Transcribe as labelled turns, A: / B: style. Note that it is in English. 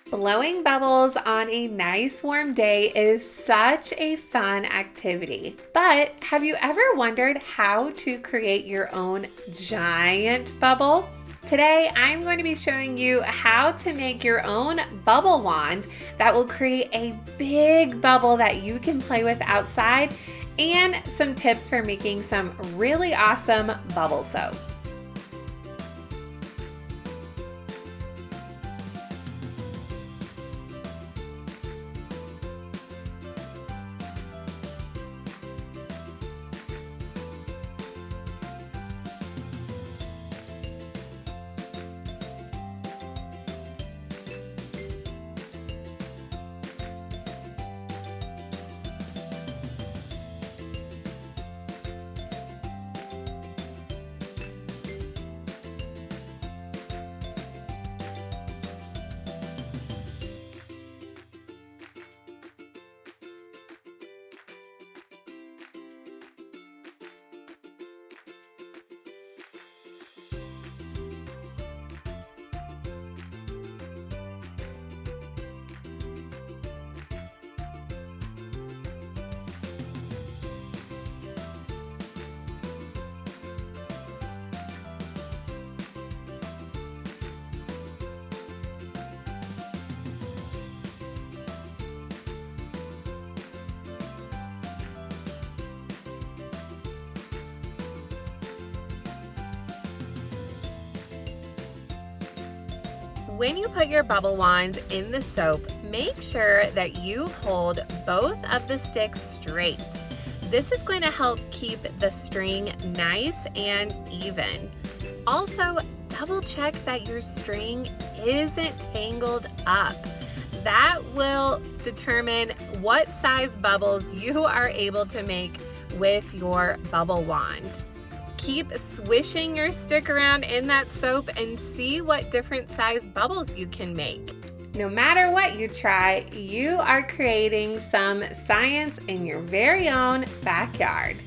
A: Blowing bubbles on a nice warm day is such a fun activity. But have you ever wondered how to create your own giant bubble? Today, I'm going to be showing you how to make your own bubble wand that will create a big bubble that you can play with outside, and some tips for making some really awesome bubble soap. When you put your bubble wand in the soap, make sure that you hold both of the sticks straight. This is going to help keep the string nice and even. Also, double check that your string isn't tangled up. That will determine what size bubbles you are able to make with your bubble wand. Keep swishing your stick around in that soap and see what different size bubbles you can make. No matter what you try, you are creating some science in your very own backyard.